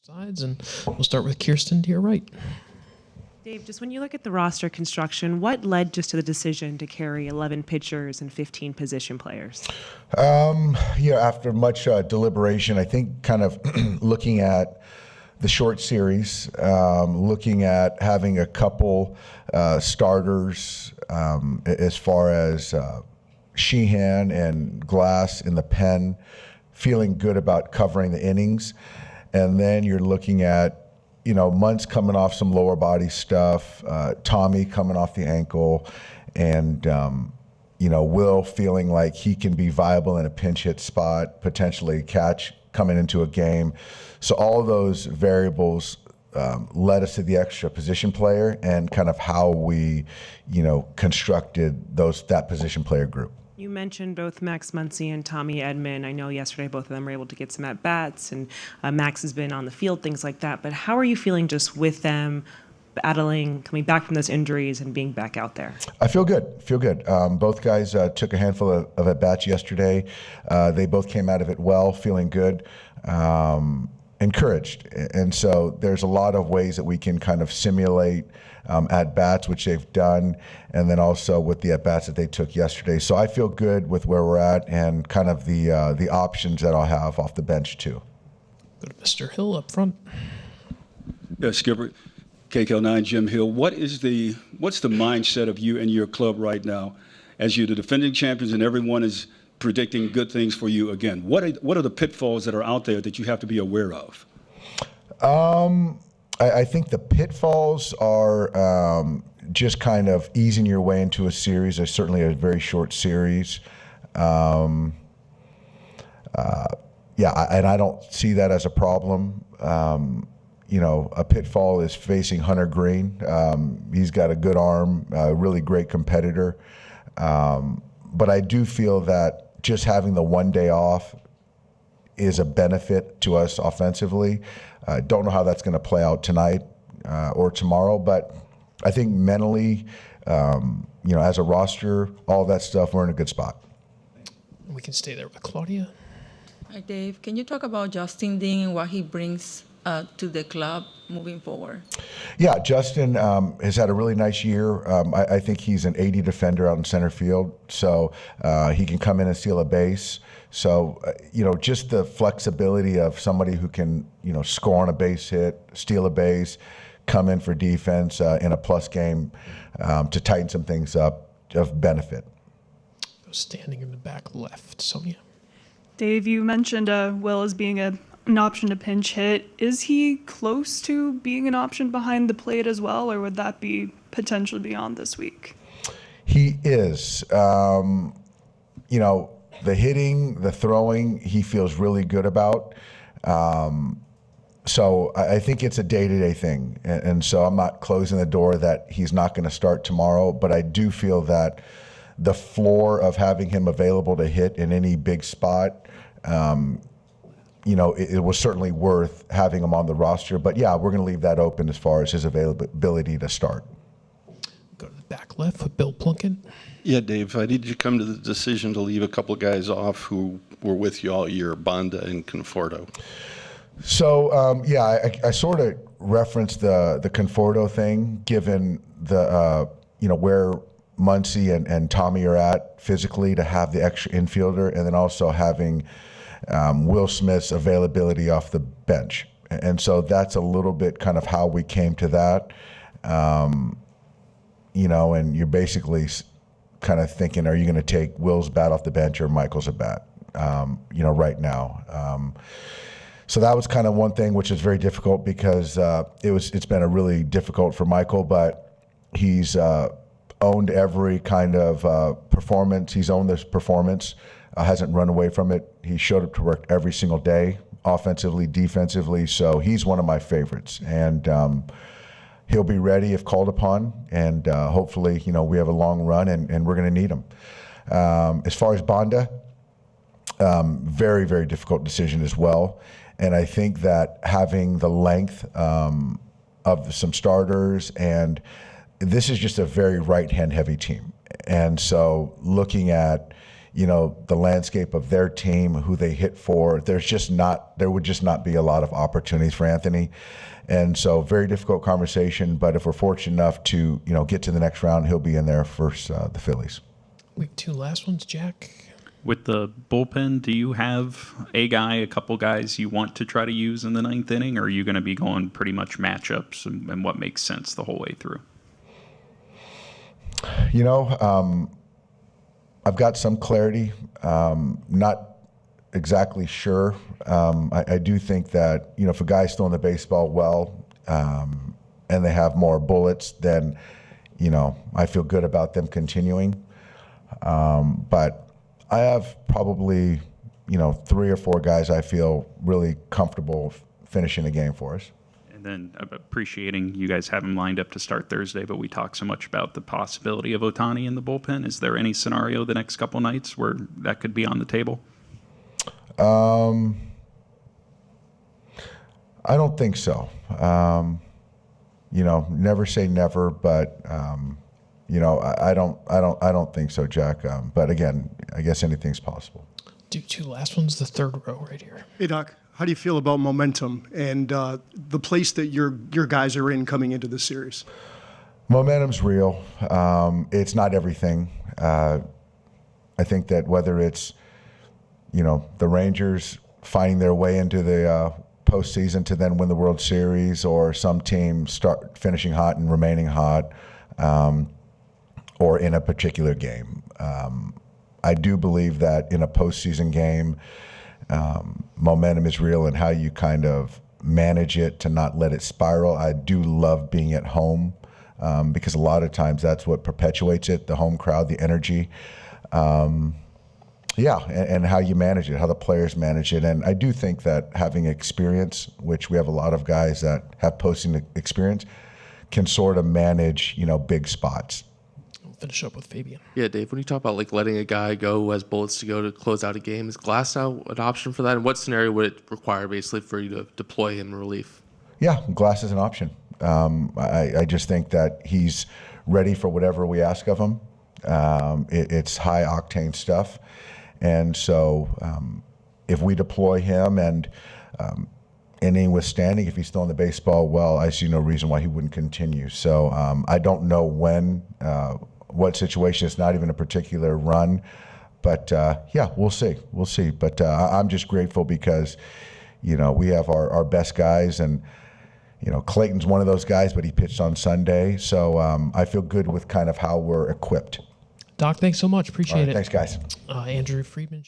sides, and we'll start with Kirsten to your right. Dave, just when you look at the roster construction, what led just to the decision to carry 11 pitchers and 15 position players? After much deliberation, I think kind of looking at the short series, looking at having a couple starters as far as Sheehan and Glass in the pen, feeling good about covering the innings. And then you're looking at, Muntz coming off some lower body stuff, Tommy coming off the ankle, and, Will feeling like he can be viable in a pinch hit spot, potentially catch coming into a game. So all of those variables led us to the extra position player and kind of how we, constructed that position player group. You mentioned both Max Muncy and Tommy Edman. I know yesterday both of them were able to get some at-bats, and Max has been on the field, things like that. But how are you feeling just with them battling, coming back from those injuries and being back out there? I feel good. Both guys took a handful of at-bats yesterday. They both came out of it well, feeling good, encouraged. And so there's a lot of ways that we can kind of simulate at-bats, which they've done, and then also with the at-bats that they took yesterday. So I feel good with where we're at and kind of the options that I'll have off the bench too. Go to Mr. Hill up front. Yeah, Skipper, KKL9, Jim Hill. What's the mindset of you and your club right now as you're the defending champions and everyone is predicting good things for you again? What are the pitfalls that are out there that you have to be aware of? I think the pitfalls are just kind of easing your way into a series. There's certainly a very short series. And I don't see that as a problem. A pitfall is facing Hunter Green. He's got a good arm, a really great competitor. But I do feel that just having the one day off is a benefit to us offensively. Don't know how that's going to play out tonight or tomorrow, but I think mentally, as a roster, all that stuff, we're in a good spot. We can stay there with Claudia. Hi, Dave. Can you talk about Justin Dean and what he brings to the club moving forward? Yeah, Justin has had a really nice year. I think he's an 80 defender out in center field, so he can come in and steal a base. So, just the flexibility of somebody who can, score on a base hit, steal a base, come in for defense in a plus game to tighten some things up of benefit. Standing in the back left, Sonia. Dave, you mentioned Will as being an option to pinch hit. Is he close to being an option behind the plate as well, or would that be potentially beyond this week? He is. The hitting, the throwing, he feels really good about. So I think it's a day-to-day thing. And so I'm not closing the door that he's not going to start tomorrow, but I do feel that the floor of having him available to hit in any big spot, it was certainly worth having him on the roster. But yeah, we're going to leave that open as far as his availability to start. Go to the back left with Bill Plunkett. Yeah, Dave, I need you to come to the decision to leave a couple of guys off who were with you all year, Bonda and Conforto. So, I sort of referenced the Conforto thing, given the, where Muncy and Tommy are at physically, to have the extra infielder, and then also having Will Smith's availability off the bench. And so that's a little bit kind of how we came to that. And you're basically kind of thinking, are you going to take Will's bat off the bench or Michael's at bat, right now? So that was kind of one thing which is very difficult because it's been a really difficult for Michael, but he's owned every kind of performance. He's owned this performance, hasn't run away from it. He showed up to work every single day, offensively, defensively. So he's one of my favorites, and he'll be ready if called upon. And hopefully, we have a long run, and we're going to need him. As far as Bonda, very, very difficult decision as well. And I think that having the length of some starters, and this is just a very right-hand heavy team. And so looking at, the landscape of their team, who they hit for, there would just not be a lot of opportunities for Anthony. And so very difficult conversation, but if we're fortunate enough to, get to the next round, he'll be in there first, the Phillies. We have 2 last ones, Jack. With the bullpen, do you have a couple guys you want to try to use in the 9th inning, or are you going to be going pretty much matchups and what makes sense the whole way through? I've got some clarity, not exactly sure. I do think that, if a guy's throwing the baseball well, and they have more bullets, then, I feel good about them continuing. But I have probably, 3 or 4 guys I feel really comfortable finishing the game for us. And then appreciating you guys have him lined up to start Thursday, but we talk so much about the possibility of Ohtani in the bullpen. Is there any scenario the next couple nights where that could be on the table? I don't think so. Never say never, but I don't think so, Jack. But again, I guess anything's possible. Do 2 last ones, the 3rd row right here. Hey, Doc, how do you feel about momentum and the place that your guys are in coming into this series? Momentum's real. It's not everything. I think that whether it's, the Rangers finding their way into the postseason to then win the World Series, or some team start finishing hot and remaining hot, or in a particular game. I do believe that in a postseason game, momentum is real, and how you kind of manage it to not let it spiral. I do love being at home, because a lot of times that's what perpetuates it, the home crowd, the energy. And how you manage it, how the players manage it. And I do think that having experience, which we have a lot of guys that have posting experience, can sort of manage, big spots. We'll finish up with Fabian. Yeah, Dave, when you talk about letting a guy go who has bullets to go to close out a game, is glass out an option for that? And what scenario would it require basically for you to deploy him in relief? Yeah, glass is an option. I just think that he's ready for whatever we ask of him. It's high octane stuff. And so if we deploy him and inning withstanding, if he's throwing the baseball well, I see no reason why he wouldn't continue. So I don't know when, what situation. It's not even a particular run. But, we'll see. We'll see. But I'm just grateful because, we have our best guys. And, Clayton's one of those guys, but he pitched on Sunday. So I feel good with kind of how we're equipped. Doc, thanks so much. Appreciate it. Thanks, guys. Andrew Friedman.